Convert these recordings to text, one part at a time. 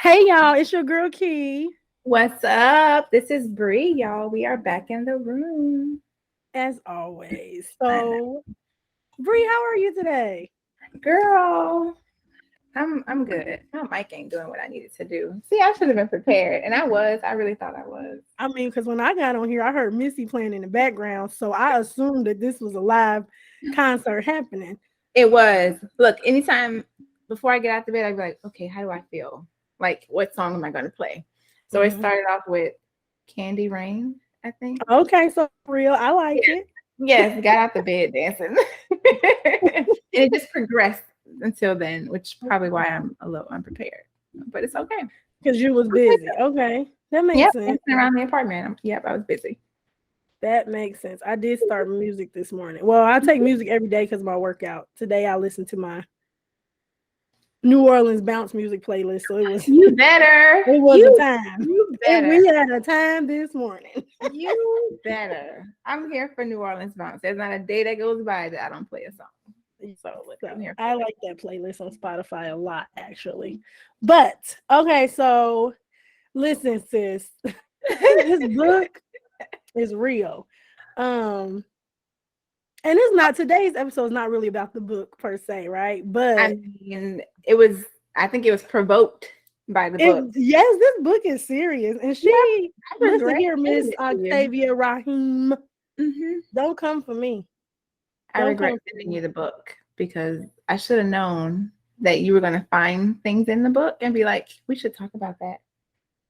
Hey y'all, it's your girl Key. What's up? This is Bree, y'all. We are back in the room. As always. So, Bree, how are you today? Girl, I'm good. My mic ain't doing what I needed to do. See, I should have been prepared. And I was. I really thought I was. I mean, because when I got on here, I heard Missy playing in the background, so I assumed that this was a live concert happening. It was. Look, anytime before I get out the bed, I'd be like, okay, how do I feel? Like, what song am I going to play? So it started off with Candy Rain, I think. Okay, so real, I like it. Yes, got out the bed dancing. And it just progressed until then, which is probably why I'm a little unprepared. But it's okay. Because you was busy. Okay, that makes sense. Dancing around the apartment. I was busy. That makes sense. I did start music this morning. Well, I take music every day because of my workout. Today I listened to my New Orleans bounce music playlist. So it was You better. It was a time. You And better. we had a time this morning. You better. I'm here for New Orleans bounce. There's not a day that goes by that I don't play a song. So I'm here. I like that playlist on Spotify a lot, actually. But okay, so listen, sis. This book is real. And it's not today's episode is not really about the book per se, right? But I mean, I think it was provoked by the book. Yes, this book is serious. And listen here, Miss Octavia Rahim. Don't come for me. I regret sending you the book because I should have known that you were going to find things in the book and be like, we should talk about that.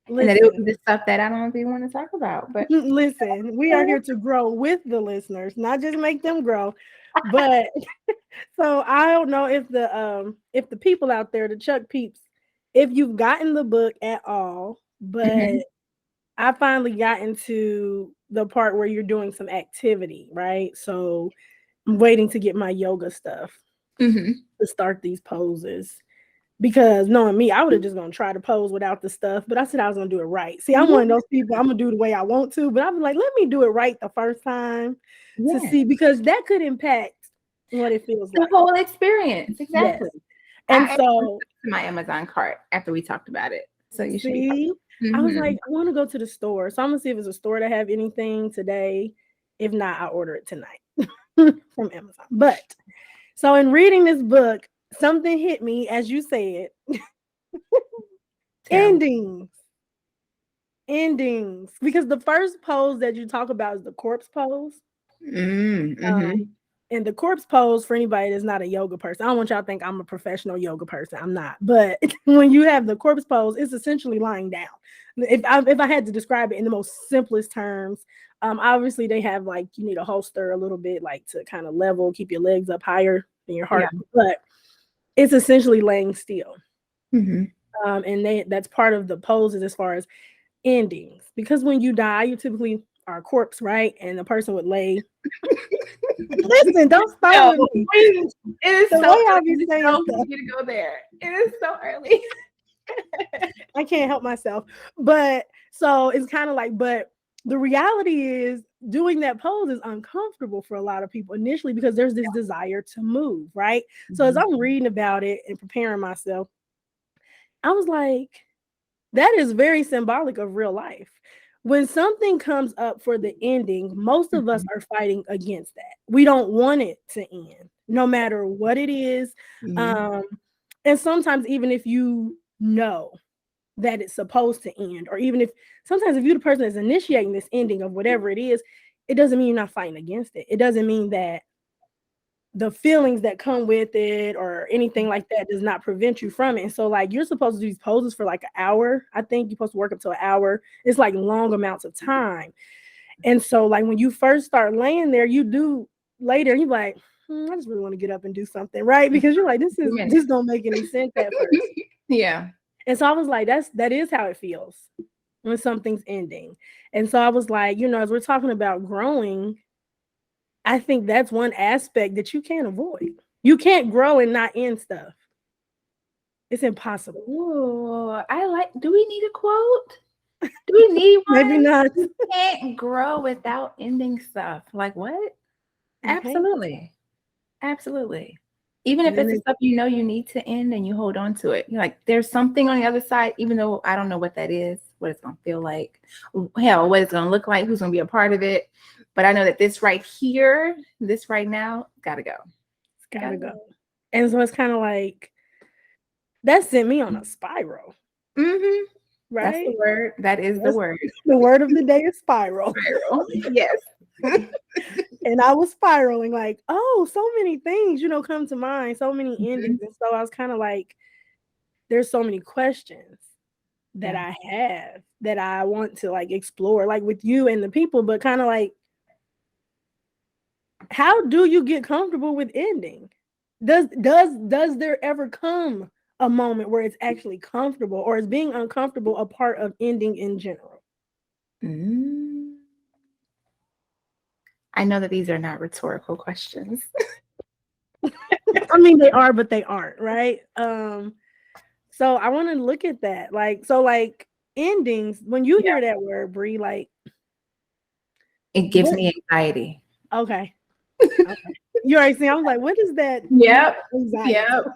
Listen, and that it was the stuff that I don't even want to talk about. But listen, we are here to grow with the listeners, not just make them grow. But so I don't know if the people out there, the Chuck peeps, if you've gotten the book at all, but I finally got into the part where you're doing some activity, right? So I'm waiting to get my yoga stuff to start these poses. Because knowing me, I would have just gonna try to pose without the stuff, but I said I was gonna do it right. See, I'm one of those people, I'm gonna do the way I want to, but I'm like, let me do it right the first time to see, because that could impact what it feels like. The whole experience. Exactly. Yes. And so my Amazon cart after we talked about it. So you see, I was like, I want to go to the store. So I'm gonna see if it's a store that have anything today. If not, I'll order it tonight from Amazon. But so in reading this book, something hit me, as you said. Endings. Because the first pose that you talk about is the corpse pose. And the corpse pose, for anybody that's not a yoga person, I don't want y'all to think I'm a professional yoga person. I'm not. But when you have the corpse pose, it's essentially lying down. If I had to describe it in the most simplest terms, obviously they have like, you need a holster a little bit, like to kind of level, keep your legs up higher than your heart. But it's essentially laying still. And that's part of the poses as far as endings. Because when you die, you typically are a corpse, right? And the person would lay. Listen, don't start with me. It is so early to go there. It is so early. I can't help myself. But so it's kind of like, but the reality is doing that pose is uncomfortable for a lot of people initially because there's this desire to move, right? So as I'm reading about it and preparing myself, I was like, that is very symbolic of real life. When something comes up for the ending, most of us are fighting against that. We don't want it to end, no matter what it is. And sometimes even if you know that it's supposed to end, or even if sometimes if you're the person that's initiating this ending of whatever it is, it doesn't mean you're not fighting against it. It doesn't mean that the feelings that come with it or anything like that does not prevent you from it. And so like you're supposed to do these poses for like an hour. I think you're supposed to work up to an hour. It's like long amounts of time. And so like when you first start laying there, you do later, you're like, I just really want to get up and do something, right? Because you're like, this don't make any sense at first. Yeah. And so I was like, that is how it feels when something's ending. And so I was like, as we're talking about growing, I think that's one aspect that you can't avoid. You can't grow and not end stuff. It's impossible. Ooh, do we need a quote? Do we need one? Maybe not. You can't grow without ending stuff. Like what? Okay. Absolutely. Even if And then it's the stuff you need to end and you hold on to it. You're like, there's something on the other side, even though I don't know what that is, what it's going to feel like, hell, what it's going to look like, who's going to be a part of it. But I know that this right here, this right now, got to go. It's got to go. And so it's kind of like, that sent me on a spiral. Mm-hmm. Right? That's the word. That is the word. The word of the day is spiral. Spiral. Yes. And I was spiraling like, oh, so many things, come to mind, so many endings. And so I was kind of like, there's so many questions that I have that I want to like explore, like with you and the people, but kind of like, how do you get comfortable with ending? Does there ever come a moment where it's actually comfortable, or is being uncomfortable a part of ending in general? I know that these are not rhetorical questions. I mean, they are, but they aren't, right? So I want to look at that. Like endings, when you hear that word, Bree, like it gives me anxiety. Okay. You already see, I was like, what is that? Yep. Anxiety? Yep.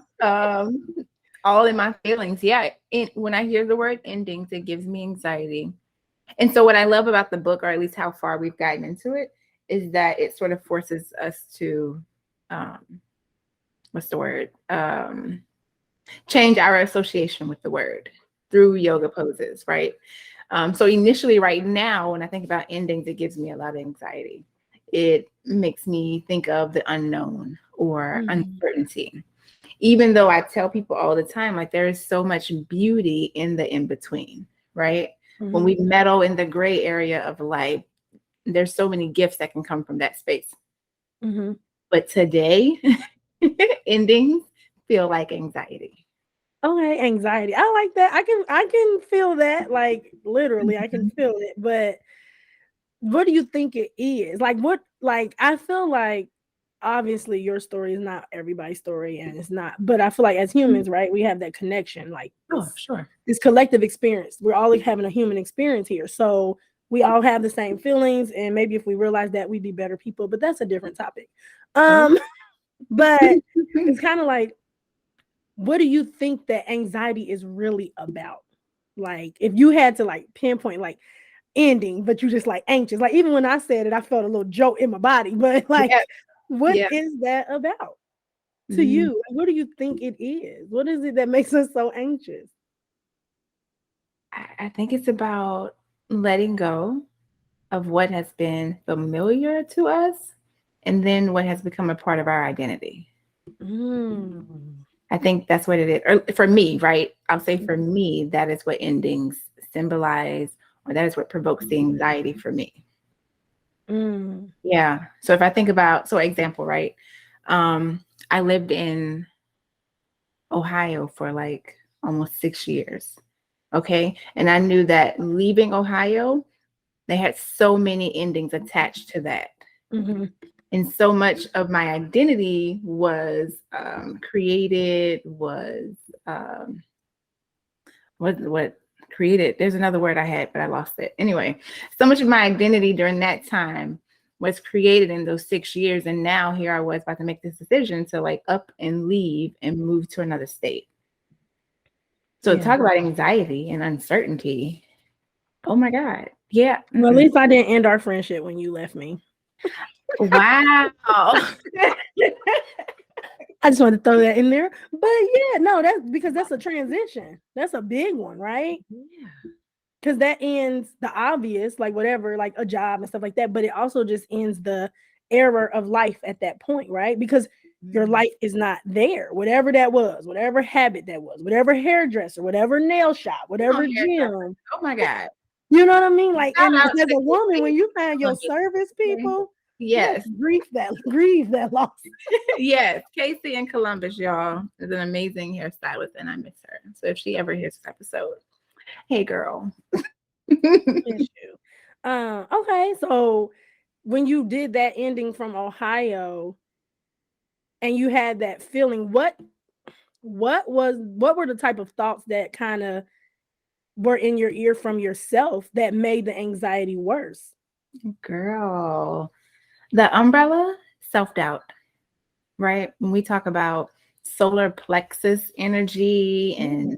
All in my feelings. Yeah. When I hear the word endings, it gives me anxiety. And so what I love about the book, or at least how far we've gotten into it, is that it sort of forces us to, what's the word? Change our association with the word through yoga poses, right? So initially right now, when I think about endings, it gives me a lot of anxiety. It makes me think of the unknown or uncertainty. Even though I tell people all the time, like there is so much beauty in the in-between, right? When we meddle in the gray area of life, there's so many gifts that can come from that space. But today, endings feel like anxiety. Okay, anxiety. I like that. I can feel that. Like literally, I can feel it. But what do you think it is? I feel like obviously your story is not everybody's story, and it's not, but I feel like as humans, right, we have that connection, like this collective experience. We're all having a human experience here. So we all have the same feelings, and maybe if we realize that, we'd be better people, but that's a different topic. But it's kind of like, what do you think that anxiety is really about? Like, if you had to like pinpoint like ending, but you just like anxious. Like even when I said it, I felt a little jolt in my body. But like, what is that about to you? What do you think it is? What is it that makes us so anxious? I think it's about letting go of what has been familiar to us and then what has become a part of our identity. I think that's what it is. Or for me, right? I'll say for me, that is what endings symbolize, or that is what provokes the anxiety for me. Yeah. So if I think about, example, right? I lived in Ohio for like almost 6 years. Okay. And I knew that leaving Ohio, they had so many endings attached to that. And so much of my identity was created, was what created. There's another word I had, but I lost it. Anyway, so much of my identity during that time was created in those 6 years. And now here I was about to make this decision to like up and leave and move to another state. So talk about anxiety and uncertainty. Oh my God. Yeah. Well, at least I didn't end our friendship when you left me. Wow. I just wanted to throw that in there. But yeah, no, that's because that's a transition. That's a big one, right? Yeah. Because that ends the obvious, like whatever, like a job and stuff like that. But it also just ends the era of life at that point, right? Because your life is not there. Whatever that was, whatever habit that was, whatever hairdresser, whatever nail shop, whatever gym. Oh my God. You know what I mean? Like, and as a woman, when you find your service people, yes, grieve that loss. Yes, Casey in Columbus, y'all, is an amazing hairstylist, and I miss her. So if she ever hears this episode, hey girl. Okay, so when you did that ending from Ohio, and you had that feeling, what were the type of thoughts that kind of were in your ear from yourself that made the anxiety worse? Girl, the umbrella, self-doubt, right? When we talk about solar plexus energy and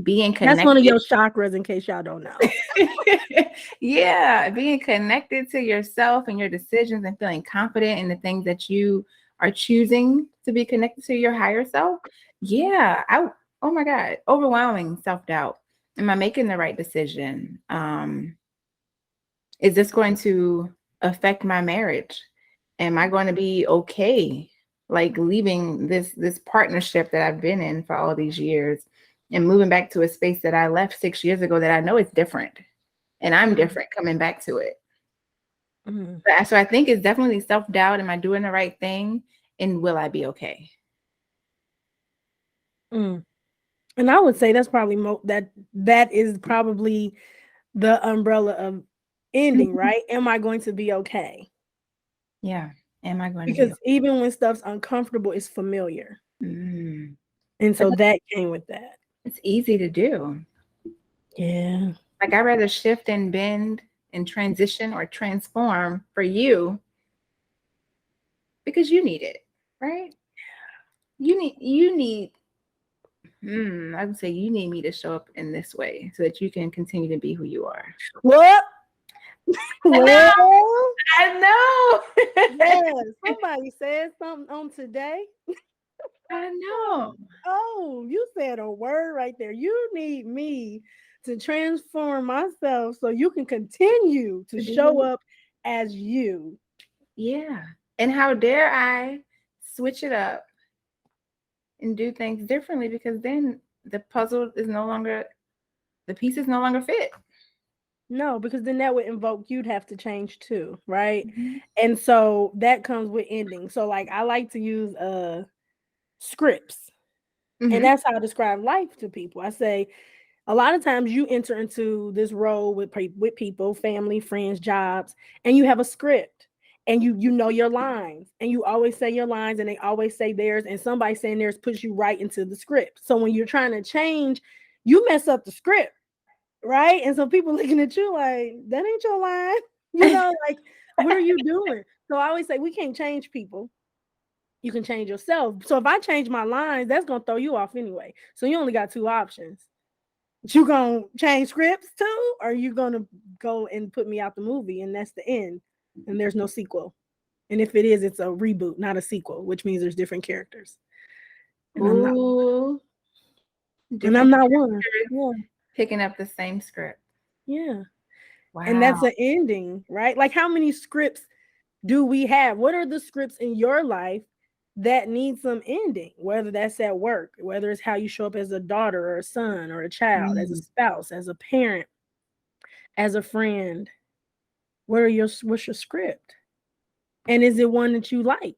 being That's one of connected. your chakras, in case y'all don't know. Yeah, being connected to yourself and your decisions and feeling confident in the things that you are choosing to be connected to your higher self. Yeah, oh my God, overwhelming self-doubt. Am I making the right decision? Is this going to affect my marriage? Am I going to be okay like leaving this partnership that I've been in for all these years and moving back to a space that I left 6 years ago that I know is different and I'm different coming back to it. So I think it's definitely self-doubt. Am I doing the right thing? And will I be okay? And I would say that's probably that is probably the umbrella of ending, right? Am I going to be okay? Yeah. Am I going to be Because okay? even when stuff's uncomfortable, it's familiar. Mm. And so that came with that. It's easy to do. Yeah. Like I'd rather shift and bend and transition or transform for you because you need it, right? I would say you need me to show up in this way so that you can continue to be who you are. What? I know. Yes, somebody said something on today. I know. Oh, you said a word right there. You need me to transform myself so you can continue to show up as you. Yeah. And how dare I switch it up and do things differently because then the pieces no longer fit. No, because then that would invoke you'd have to change too, right? And so that comes with ending. So like I like to use scripts. And that's how I describe life to people. I say a lot of times you enter into this role with people, family, friends, jobs, and you have a script and you know your lines and you always say your lines and they always say theirs and somebody saying theirs puts you right into the script. So when you're trying to change, you mess up the script, right? And so people looking at you like, that ain't your line. You know, like, what are you doing? So I always say we can't change people. You can change yourself. So if I change my lines, that's going to throw you off anyway. So you only got two options. You gonna change scripts too, or you gonna go and put me out the movie and that's the end and there's no sequel? And if it is, it's a reboot, not a sequel, which means there's different characters. And I'm not one. Yeah. Picking up the same script. Yeah. Wow. And that's an ending, right? Like how many scripts do we have? What are the scripts in your life that need some ending? Whether that's at work, whether it's how you show up as a daughter or a son or a child, as a spouse, as a parent, as a friend. What's your script? And is it one that you like?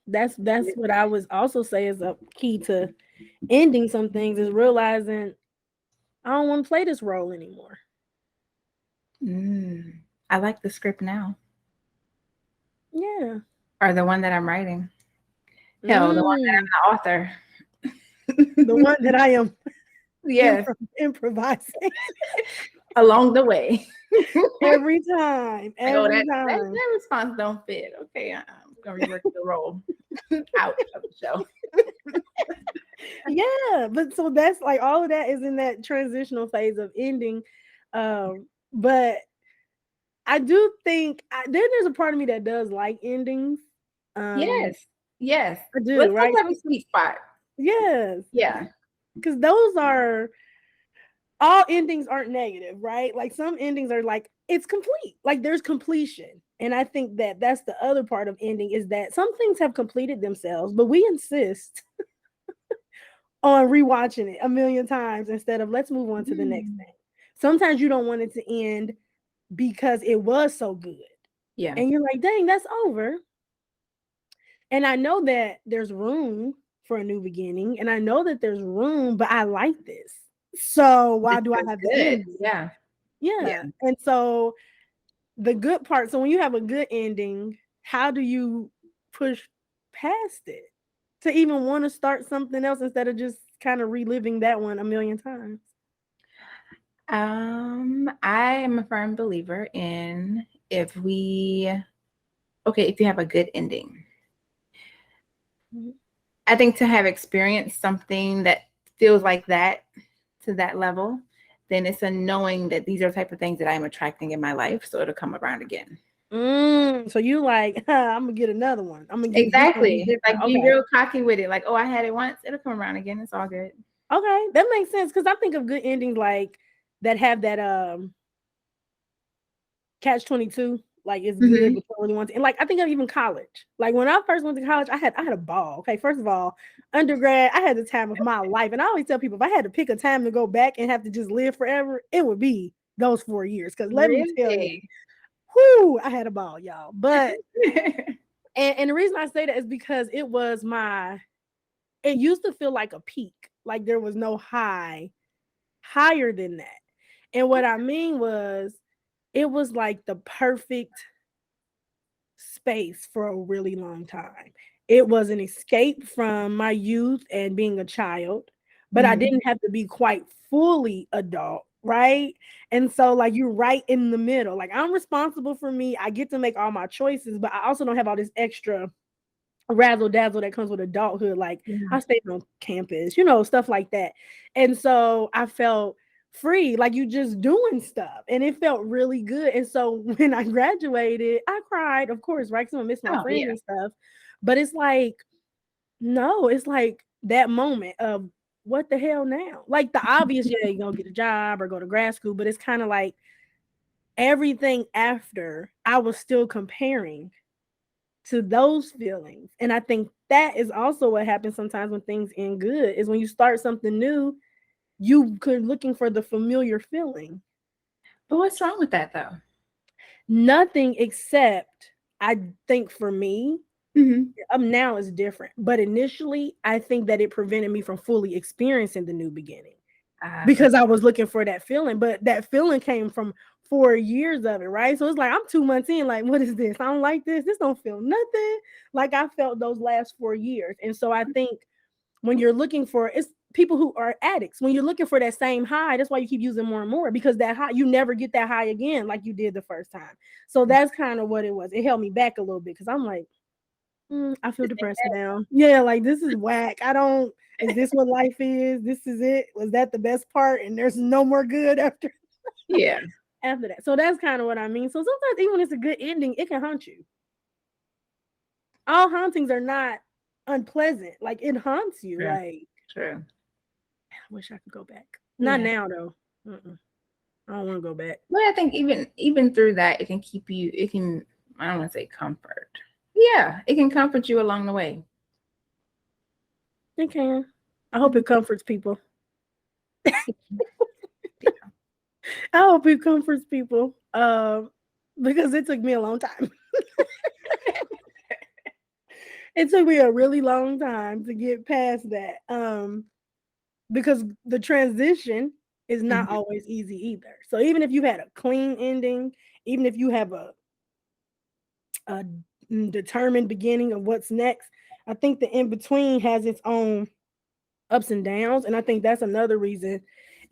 That's what I would also say is a key to ending some things is realizing I don't want to play this role anymore. I like the script now. Yeah. Or the one that I'm writing. Hell, the one that I'm the author. The one that I am improvising along the way. every time. That response don't fit. Okay, I'm gonna rework the role out of the show. Yeah, but so that's like all of that is in that transitional phase of ending. But I do think there's a part of me that does like endings. Yes. I do. Let's right? have a sweet spot. Yes. Yeah. Because those are all endings aren't negative, right? Like some endings are like it's complete, like there's completion. And I think that that's the other part of ending is that some things have completed themselves, but we insist on rewatching it a million times instead of let's move on to the next thing. Sometimes you don't want it to end because it was so good. Yeah. And you're like, dang, that's over. And I know that there's room for a new beginning. And I know that there's room, but I like this. So why do I have to end? Yeah. And so the good part, so when you have a good ending, how do you push past it to even want to start something else instead of just kind of reliving that one a million times? I am a firm believer in if you have a good ending, I think to have experienced something that feels like that to that level, then it's a knowing that these are the type of things that I'm attracting in my life. So it'll come around again. So you like, I'm gonna get another one. I'm gonna get exactly like be okay. real cocky with it. Like, oh, I had it once, it'll come around again. It's all good. Okay, that makes sense because I think of good endings like that have that catch-22. Like it's good, but you don't really want to. And like I think of even college. Like when I first went to college, I had a ball. Okay, first of all, undergrad, I had the time of my life, and I always tell people if I had to pick a time to go back and have to just live forever, it would be those 4 years. Because let me tell you, whoo, I had a ball, y'all. But and the reason I say that is because it used to feel like a peak, like there was no higher than that. And what I mean was, it was like the perfect space for a really long time. It was an escape from my youth and being a child, but I didn't have to be quite fully adult, right? And so, like, you're right in the middle. Like, I'm responsible for me. I get to make all my choices, but I also don't have all this extra razzle dazzle that comes with adulthood. Like, I stayed on campus, stuff like that. And so I felt free, like you just doing stuff, and it felt really good. And so when I graduated, I cried, of course, right? Because I miss my friends and stuff. But it's like, no, it's like that moment of what the hell now? Like the obvious, yeah, you're gonna get a job or go to grad school, but it's kind of like everything after, I was still comparing to those feelings. And I think that is also what happens sometimes when things end good, is when you start something new, you could looking for the familiar feeling. But what's wrong with that though? Nothing, except I think for me, now is different. But initially, I think that it prevented me from fully experiencing the new beginning because I was looking for that feeling. But that feeling came from 4 years of it, right? So it's like I'm 2 months in, like, what is this? I don't like this. This don't feel nothing like I felt those last 4 years. And so I think when you're looking for, it's people who are addicts, when you're looking for that same high, that's why you keep using more and more, because that high, you never get that high again like you did the first time. So that's kind of what it was. It held me back a little bit because I'm like, I feel depressed now. Yeah, like this is whack. Is this what life is? This is it? Was that the best part? And there's no more good after? Yeah. After that. So that's kind of what I mean. So sometimes even when it's a good ending, it can haunt you. All hauntings are not unpleasant. Like it haunts you. True. Like, true. I wish I could go back. Not now though. I don't want to go back. But I think even through that, it can keep you. It can. I don't want to say comfort. Yeah, it can comfort you along the way. It can. I hope it comforts people. I hope it comforts people. Because it took me a long time. It took me a really long time to get past that. Because the transition is not always easy either. So even if you had a clean ending, even if you have a determined beginning of what's next, I think the in between has its own ups and downs. And I think that's another reason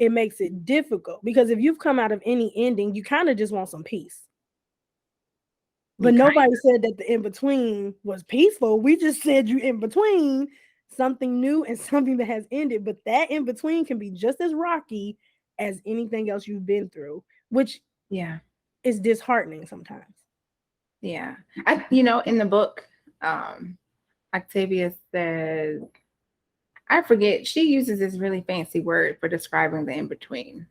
it makes it difficult, because if you've come out of any ending, you kind of just want some peace. But nobody said that the in between was peaceful. We just said you in between something new and something that has ended. But that in between can be just as rocky as anything else you've been through, which is disheartening sometimes. Yeah. In the book, Octavia says, I forget, she uses this really fancy word for describing the in-between.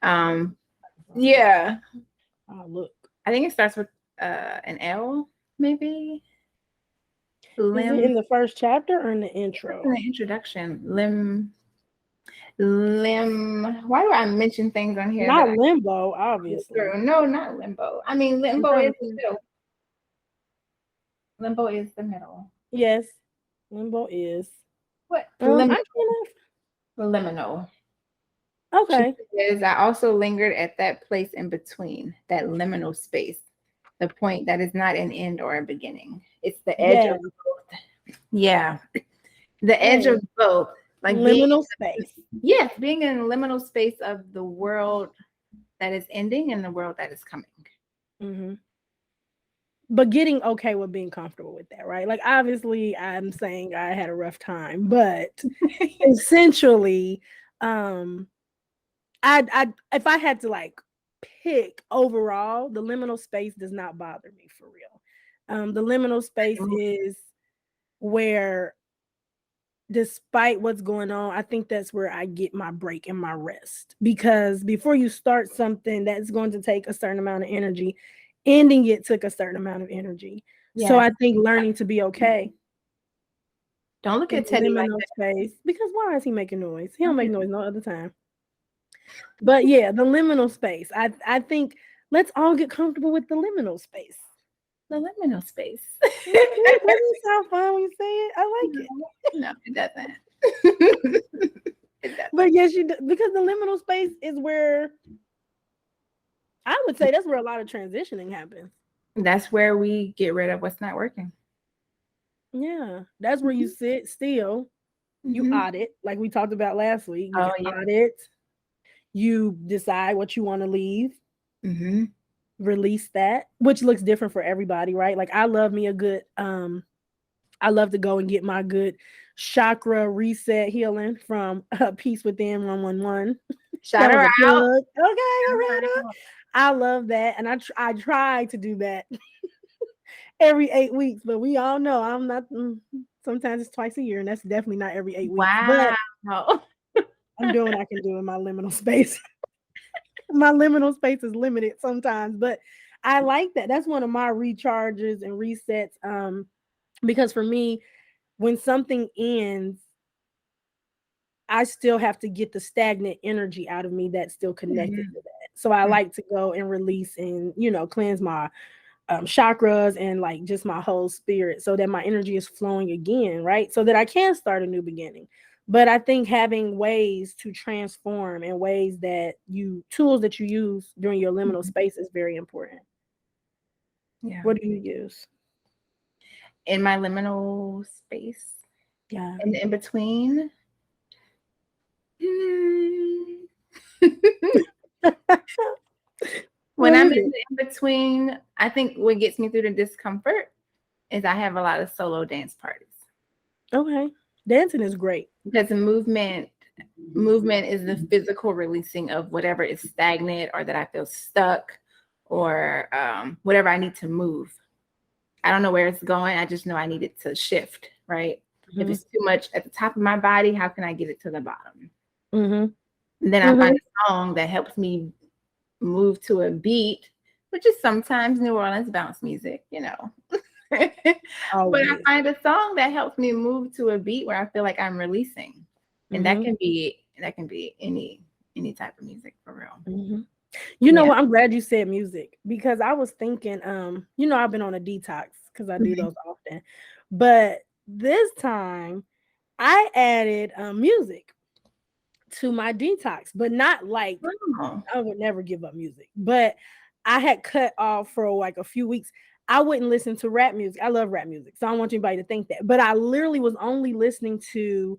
Yeah. Oh, look. I think it starts with an L, maybe. Is it in the first chapter or in the intro? In the introduction. Why do I mention things on here? Not limbo, obviously. No, not limbo. I mean, limbo is the middle. Limbo is the middle. Yes, limbo is. What? Liminal. Okay. I also lingered at that place in between, that liminal space, the point that is not an end or a beginning. It's the edge of both. Yeah. The edge of both. Like liminal space. Yes, being in a liminal space of the world that is ending and the world that is coming. but getting okay with being comfortable with that, right? Like obviously I'm saying I had a rough time, but essentially, I if I had to like pick overall, the liminal space does not bother me for real. The liminal space is where, despite what's going on, I think that's where I get my break and my rest. Because before you start something that's going to take a certain amount of energy, ending it took a certain amount of energy. So I think learning to be okay. Don't look in at Teddy like liminal that. space. Because why is he making noise? He don't make noise no other time. But yeah, the liminal space. I think let's all get comfortable with the liminal space. The liminal space. Doesn't it sound fun when you say it? I like it. No, it doesn't. It doesn't. But yes, because the liminal space is where I would say that's where a lot of transitioning happens. That's where we get rid of what's not working. Yeah, that's where you sit still, you audit, like we talked about last week. You audit, you decide what you want to leave, release that, which looks different for everybody, right? Like I love me a good, I love to go and get my good chakra reset healing from Peace Within 111. Shout her out. Okay, all right. I love that, and I try to do that every 8 weeks, but we all know I'm not. Sometimes it's twice a year, and that's definitely not every 8 weeks. Wow. But I'm doing what I can do in my liminal space. My liminal space is limited sometimes, but I like that. That's one of my recharges and resets. Because for me, when something ends, I still have to get the stagnant energy out of me that's still connected to that. So I like to go and release and, cleanse my chakras and like just my whole spirit so that my energy is flowing again, right? So that I can start a new beginning. But I think having ways to transform and ways that tools that you use during your liminal space is very important. Yeah. What do you use? In my liminal space? Yeah. And in between? When I'm in between, I think what gets me through the discomfort is I have a lot of solo dance parties. Okay. Dancing is great. Because the movement is the physical releasing of whatever is stagnant or that I feel stuck or whatever I need to move. I don't know where it's going. I just know I need it to shift, right? If it's too much at the top of my body, how can I get it to the bottom? And then I find a song that helps me move to a beat, which is sometimes New Orleans bounce music, But I find a song that helps me move to a beat where I feel like I'm releasing. And that can be any type of music for real. You know what? I'm glad you said music because I was thinking, I've been on a detox because I do those often. But this time I added music to my detox, but not like I would never give up music. But I had cut off for like a few weeks. I wouldn't listen to rap music. I love rap music, so I don't want anybody to think that. But I literally was only listening to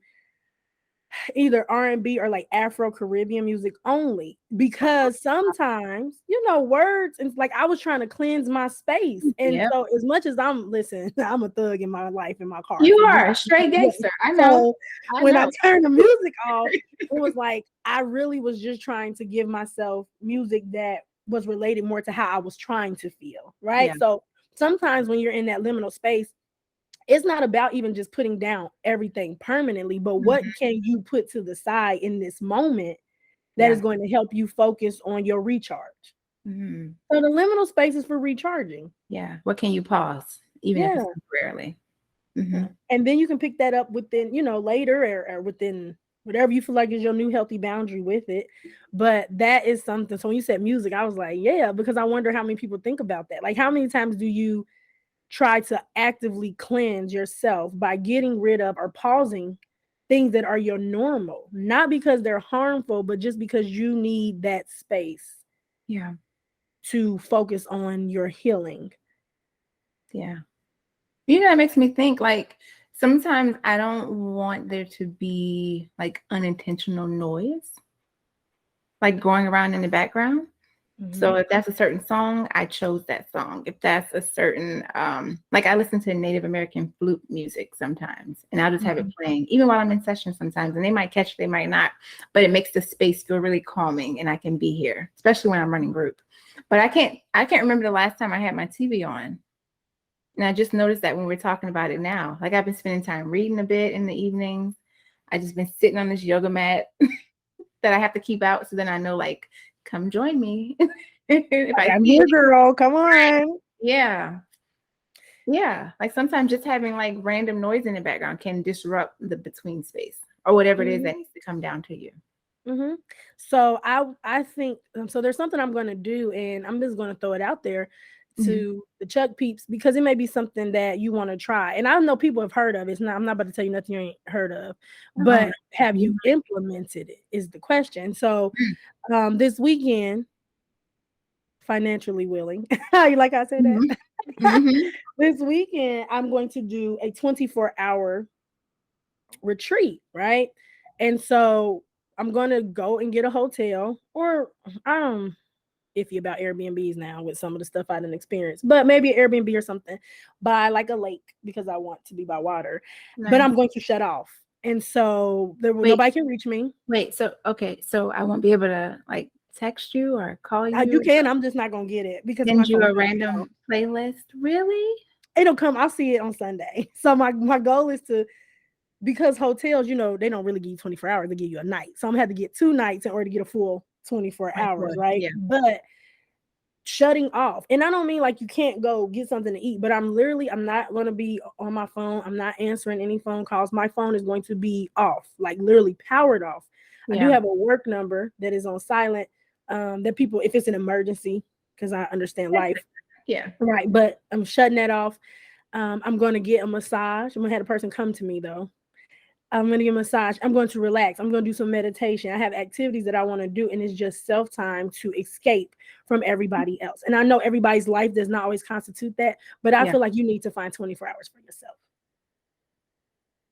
either R&B or like Afro-Caribbean music only because sometimes, words, and like I was trying to cleanse my space. And so as much as I'm a thug in my life, in my car. You are a straight gangster. I know. So when I turned the music off, it was like I really was just trying to give myself music that was related more to how I was trying to feel, right? So sometimes when you're in that liminal space, it's not about even just putting down everything permanently, but what can you put to the side in this moment that is going to help you focus on your recharge? So the liminal space is for recharging. Yeah. What can you pause, even if it's temporarily? And then you can pick that up within, later or within whatever you feel like is your new healthy boundary with it. But that is something. So when you said music, I was like, yeah, because I wonder how many people think about that. Like, how many times do you try to actively cleanse yourself by getting rid of or pausing things that are your normal, not because they're harmful, but just because you need that space to focus on your healing. That makes me think like sometimes I don't want there to be like unintentional noise like going around in the background. So if that's a certain song, I chose that song. If that's a certain, like I listen to Native American flute music sometimes, and I'll just have it playing, even while I'm in session sometimes, and they might catch it, they might not, but it makes the space feel really calming, and I can be here, especially when I'm running group. But I can't remember the last time I had my TV on. And I just noticed that when we're talking about it now, like I've been spending time reading a bit in the evenings. I just been sitting on this yoga mat that I have to keep out. So then I know, like, come join me. I'm here, girl. Come on. Yeah. Yeah. Like sometimes just having like random noise in the background can disrupt the between space or whatever it is that needs to come down to you. So I think so there's something I'm going to do, and I'm just going to throw it out there to the Chuck peeps, because it may be something that you want to try. And I know people have heard of it. I'm not about to tell you nothing you ain't heard of, but have you implemented it is the question. So this weekend, financially willing, like I said that, this weekend I'm going to do a 24-hour retreat, right? And so I'm going to go and get a hotel, or iffy about Airbnbs now with some of the stuff I didn't experience, but maybe an Airbnb or something by like a lake, because I want to be by water. But I'm going to shut off. And so nobody can reach me. So I won't be able to like text you or call you. You can. I'm just not going to get it because send you a random playlist. Really? It'll come. I'll see it on Sunday. So my goal is to, because hotels, they don't really give you 24 hours. They give you a night. So I'm going to have to get 2 nights in order to get a full 24 hours, right? Yeah. But shutting off, and I don't mean like you can't go get something to eat, but I'm not going to be on my phone. I'm not answering any phone calls. My phone is going to be off, like literally powered off. I do have a work number that is on silent, that people, if it's an emergency, because I understand life. Yeah. Right. But I'm shutting that off. I'm going to get a massage. I'm going to have a person come to me though. I'm going to get a massage. I'm going to relax. I'm going to do some meditation. I have activities that I want to do, and it's just self-time to escape from everybody else. And I know everybody's life does not always constitute that, but I feel like you need to find 24 hours for yourself.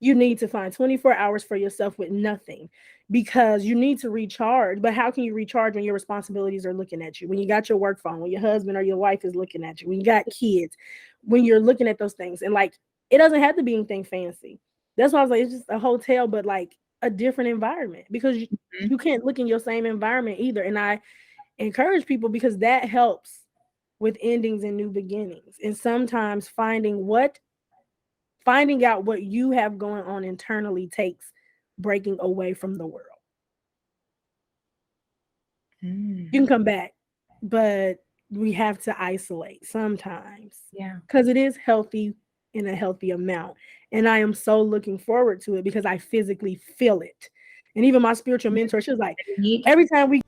You need to find 24 hours for yourself with nothing, because you need to recharge. But how can you recharge when your responsibilities are looking at you? When you got your work phone, when your husband or your wife is looking at you, when you got kids, when you're looking at those things. And like, it doesn't have to be anything fancy. That's why I was like, it's just a hotel, but like a different environment, because you can't look in your same environment either. And I encourage people, because that helps with endings and new beginnings. And sometimes finding out what you have going on internally takes breaking away from the world. You can come back, but we have to isolate sometimes. Yeah. Because it is healthy in a healthy amount. And I am so looking forward to it, because I physically feel it. And even my spiritual mentor, she was like, every time we